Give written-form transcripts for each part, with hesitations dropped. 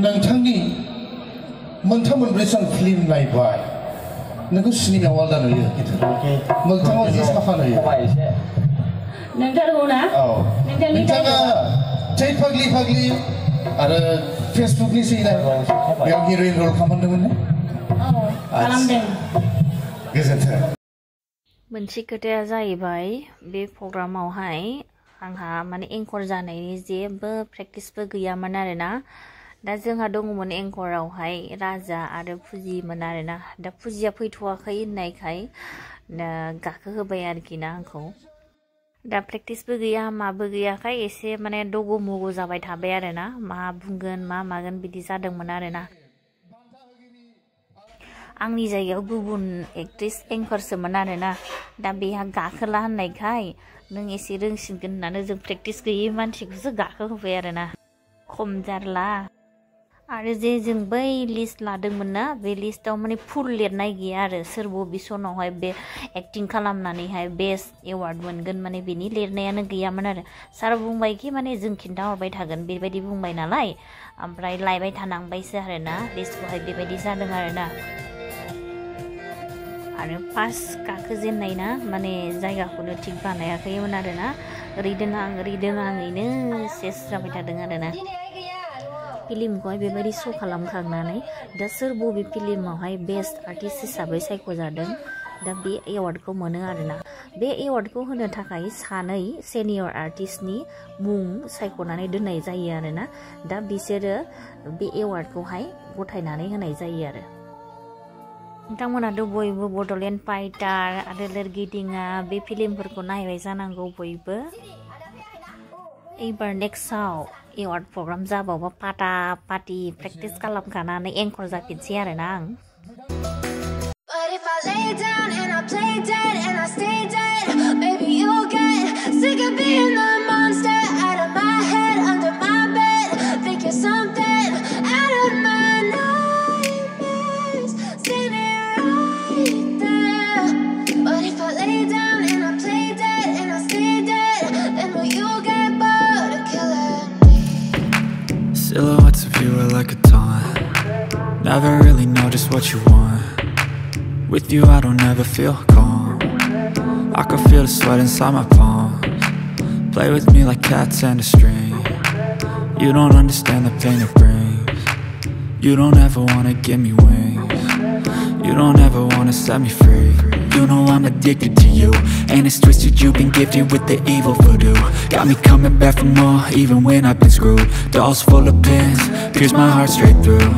नोंथांनि मोनथाम मोनब्रै सान फिल्म नायबाय नोंखौ सिनेमायाव आलादा नुयो मोगथाङाव एसे साफा नुयो नोंथारगौ ना औ नोंथाङा थै फाग्लि फाग्लि आरो फेसबुकनि सिना बेयाव हिर'इन रल खालामदोंमोन ना खालामदों गोजोन्थों मोनसे खोथाया जाहैबाय बे प्रग्रामावहाय आंहा माने एंकर जानायनि जेबो प्रेक्टिसबो गैयामोन आरोना दा जोंहा दङमोन एंकरावहाय राजा आरो फुजिमोन आरोना दा फुजिया फैथ'वाखै होननायखाय गाखोहोबाय आरोखि ना आंखौ दा प्रेक्टिसबो गैया माबो गैयाखाय एसे माने दग' मग' जाबाय थाबाय आरोना मा बुंगोन मा मागोन बिदि जादोंमोन आरोना आंनि जायगायाव गुबुन एक्ट्रेस एंकरसोमोन आरोना दा बेहा गाखोला होननायखाय नों एसे रोंसिनगोन होननानै जों प्रेक्टिस गैयै मानसिखौसो गाखोहोबाय आरोना खम जारला आरो जे जों बै लिस्ट लादोंमोन ना बे लिस्टआव माने फुल लिरनाय गैया आरो सोर बबे सनावहाय बे एक्टिं खालामनानैहाय बेस्ट एवार्ड मोनगोन माने बेनि लिरनायानो गैयामोन आरो सार बुंबायखि माने जों खिन्थाहरबाय थागोन बेबायदि बुंबाय नालाय ओमफ्राय लायबाय थानांबायसो आरोना लिस्टखौहाय बेबायदि जादों आरोना आरो फार्स्ट गाखोजेननाय ना माने जायगाखौनो थिग बानायाखैमोन आरोना ओरैदों सेस जाबाय थादों आरोना फिल्मखौहाय बेबायदि श' खालामखांनानै दा सोर बबे फिल्मावहाय बेस्ट आर्टिस्ट हिसाबै सायख'जादों दा बे एवार्डखौ मोनो आरोना बे एवार्डखौ होनो थाखाय सानै सिनियर आर्टिस्टनि मुं सायख'नानै दोननाय जायो आरोना दा बिसोरो बे एवार्डखौहाय गथायनानै होनाय जायो आरो नोंथांमोनाथ' बयबो बड'लेण्ड फाइटार आरो लोरगिदिङा बे फिल्मफोरखौ नायबाय जानांगौ बयबो एबार नेक्स्टआव एवार्ड प्रग्राम जाबावबा पाटा पाटि प्रेक्टिस खालामखानानै एंकर जाफिनसै आरोना आं Silhouettes of you are like a taunt. Never really know just what you want. With you I don't ever feel calm. I can feel the sweat inside my palms. Play with me like cats and a string. You don't understand the pain it brings. You don't ever wanna give me wings. You don't ever wanna set me free. You know I'm addicted to you, and it's twisted, you've been gifted with the evil voodoo. Got me coming back for more, even when I've been screwed. Dolls full of pins, pierce my heart straight through.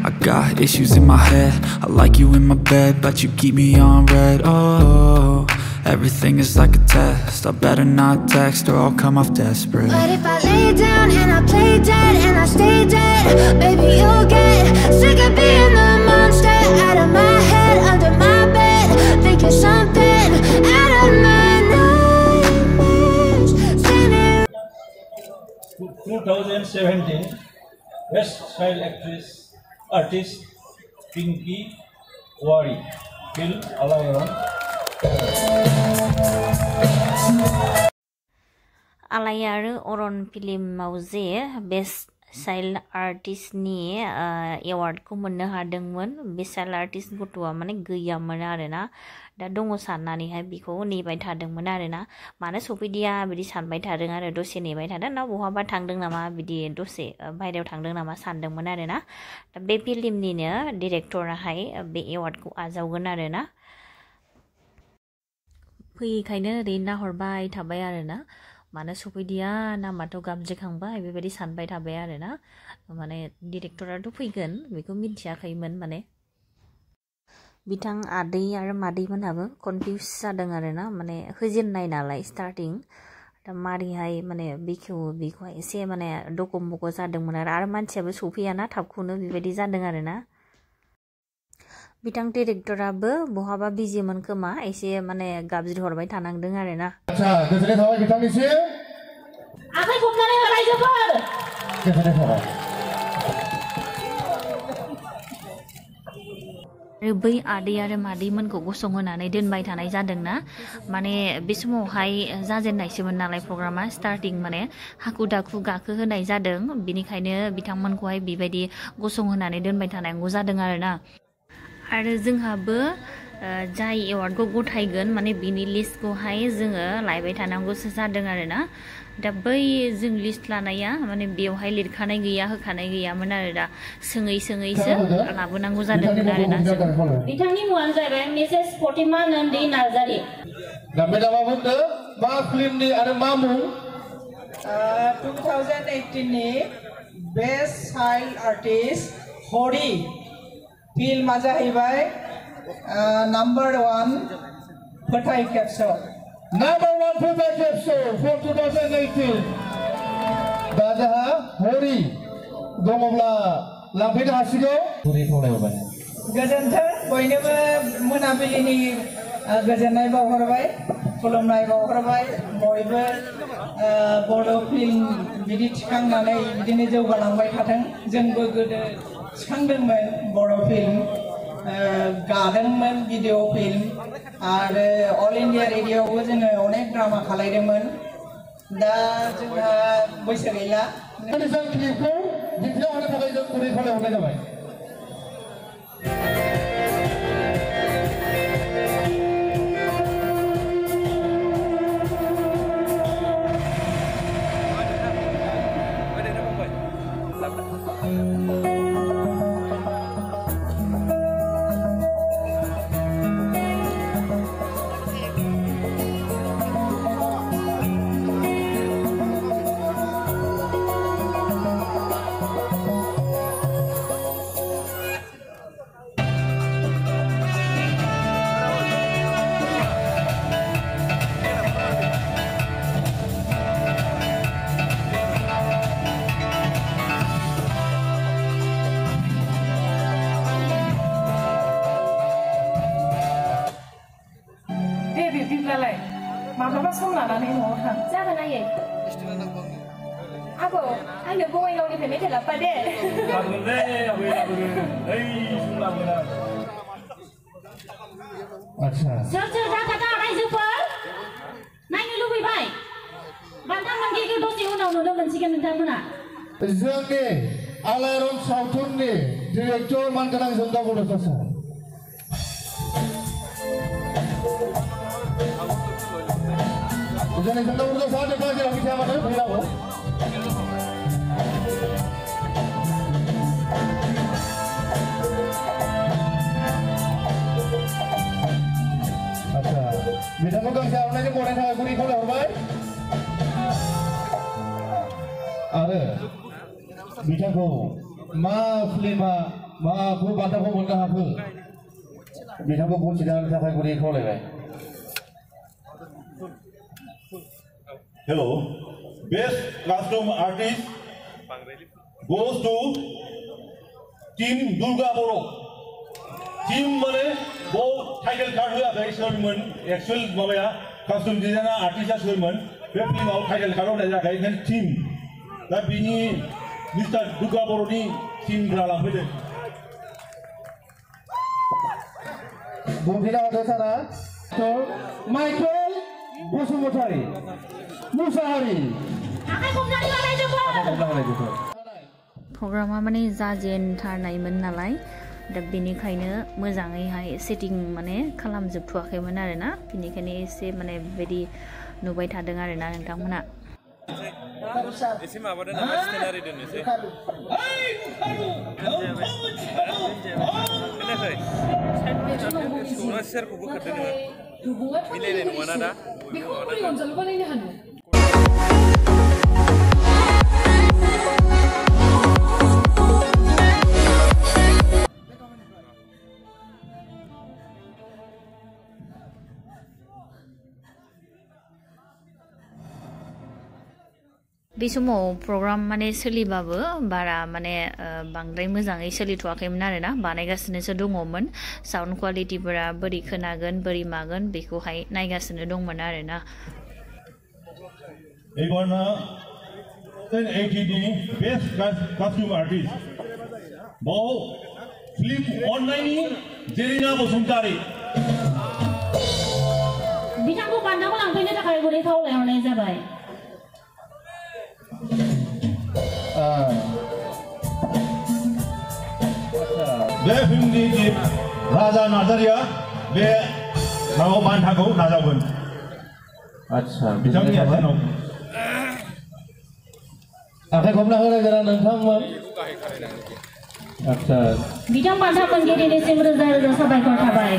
I got issues in my head, I like you in my bed, but you keep me on red. Oh, everything is like a test, I better not text or I'll come off desperate. But if I lay down and I play dead and I stay dead, baby you'll get sick of being the monster out of my head, under my bed, thinking something out of my nightmares. 2017 Best Child Actress Artist Pinky Wari Film Alayaron आलायारो अरन फिल्माव जे best child आर्टिस्टनि एवार्डखौ मोननो हादोंमोन बे child artist गथ'आ माने गैयामोन आरोना दा दङ साननानैहाय बेखौ नेबाय थादोंमोन आरोना मानो सफैदिया बिदि सानबाय थादों आरो दसे नेबाय थादों ना बहाबा थांदों नामा बिदि दसे बायहेरायाव थांदों नामा सानदोंमोन आरोना दा बे फिल्मनिनो डिरेक्टराहाय बे एवार्डखौ आजावगोन आरोना फैयैखायनो ओरैनो नाहरबाय थाबाय आरोना मानो सफैदिया नामाथ' गाबज्रिखांबाय बेबायदि सानबाय थाबाय आरोना माने डिरेक्टराथ' फैगोन बेखौ मिथियाखैमोन माने बिथां आदै आरो मादैमोनहाबो कनफिउज जादों आरोना माने होजेननाय नालाय स्टार्टिं दा मारैहाय माने बेखौहाय एसे माने दग' मग' जादोंमोन आरो मानसियाबो सफैयाना थाबखौनो बेबायदि जादों आरोना बिथां डिरेक्टराबो बहाबा बिजिमोन खोमा एसे माने गाबज्रि हरबाय थानांदों आरोना आच्छा गोजोननाय थाबाय बिथांनिसिम आखाइ खबनानै हो रायजोफोर गोजोननाय थाबाय आरो बै आदै आरो मादैमोनखौ गसंहोनानै दोनबाय थानाय जादोंना माने बे समावहाय जाजेननायसोमोन नालाय प्रग्रामा स्टार्टिं माने हाखु दाखु गाखोहोनाय जादों बिनिखायनो बिथांमोनखौहाय बेबायदि गसंहोनानै दोनबाय थानांगौ जादों आरोना आरो जोंहाबो जाय एवार्डखौ गथायगोन माने बिनि लिस्टखौहाय जोङो लायबाय थानांगौसो जादों आरोना दा बै जों लिस्ट लानाया माने बेवहाय लिरखानाय गैया होखानाय गैयामोन आरो दा सोङैसो लाबोनांगौ जादोंमोन आरोना बिथांनि मुङानो जाहैबाय मिसेस प्रतिमा नन्दी नार्जारी दा मेडामा बुंदो मा फिल्मनि आरो मा मुं 2018 नि बेस्ट चाइल्ड आर्टिस्ट हरि फिल्मा जाहैबाय नम्बर 1 फोथाय खेबस' Number 1 football episode for 2018. दा जोंहा हरि दङब्ला लांफैनो हासिगौ हरि खावलायहरबाय गोजोन्थों बयनोबो मोनाबिलिनि गोजोननाय बावहरबाय खुलुमनाय बावहरबाय बयबो बड' फिल्म बिदि थिखांनानै बिदिनो जौगालांबाय थाथों जोंबो गोदो थिखांदोंमोन बड' फिल्म गादोंमोन भिडिअ फिल्म आरो अल इन्डिया रेडिअ'आवबो जोङो अनेक ड्रामा खालायदोंमोन दा जोंहा बैसो गैला जों क्लिपखौ दिन्थिना होनो थाखाय जों हरि खावलायहरनाय जाबाय माब्लाबा सम लानानै न'आव थां जागोन आयै आबौ आंनो बङाइगावनिफ्राय मेथाइ लाबोफा दे लाबोगोनलै आबै लाबोगोन ओइ सम लाबोगोन आच्छा सोर जाखादा रायजोफोर नायनो लुबैबाय बान्था मोनगिरिखौ दसे उनाव नुनो मोनसिगोन नोंथांमोना जोंनि आलायारन सावथुननि डिरेक्टर मानगोनां जोंदा बड' सार जोंनि जोंदा बड' सारनि बाजेराव बिथाङा मानो फैनांगौ आच्छा बिथांखौ गांसे आर'नाइजों बरायनो थाखाय गुरै खावलायहरबाय आरो बिथांखौ मा फिल्मा माखौ बान्थाखौ मोननो हाखो बिथांखौ बुंथिना होनो थाखाय गुरै खावलायबाय Hello, best costume artist goes to Team Durga Bodo. Team माने वो टाइटल कार्ड हुआ था इसमें एक्चुअल मामला costume designer artist सोमन वे फिल्म आउ टाइटल कार्ड होने जाता है इधर team दा बिनी मिस्टर दुर्गा बोरो नी team ग्राला फिर बुंथिना होदो सारा तो माइकेल बसुमतारी मुसाहारि आखाइ खबनानै ला रायजोफोर प्रग्रामा माने जाजेनथारनायमोन नालाय दा बेनिखायनो मोजाङैहाय सेटिं माने खालामजोबथ'वाखैमोन आरोना बेनिखायनो एसे माने बेबायदि नुबाय थादों आरोना नोंथांमोना एसे माबादो नामा स्टेनारि दोननोसै खोनायाखै सौरा सेरखौ बोखारदो नोङो मिलायनाय नङाना दा बे समाव प्रग्राम माने सोलिबाबो बारा माने बांद्राय मोजाङै सोलिथ'वाखैमोन आरोना बानायगासिनोसो दङमोन साउन्ड क्वालिटिफोरा बोरै खोनागोन बोरै मागोन बेखौहाय नायगासिनो दंमोन आरोना एबारना 1080 नि बेस्ट कस्ट्यूम आर्टिस्ट बाव फिल्म अनलाइननि जेरिना बसुमतारी बिथांखौ बान्थाखौ लांफैनो थाखाय गुरै खावलायहरनाय जाबाय बे फिल्मनि टीम राजा नार्जारिया बे माबाव बान्थाखौ नाजावगोन आच्छा बिथांनि आथिङाव आखाइ खबना होनो गोनां नोंथांमोन आच्छा बिथां बान्था मोनगिरिनिसिम रोजा रोजा साबायखर थाबाय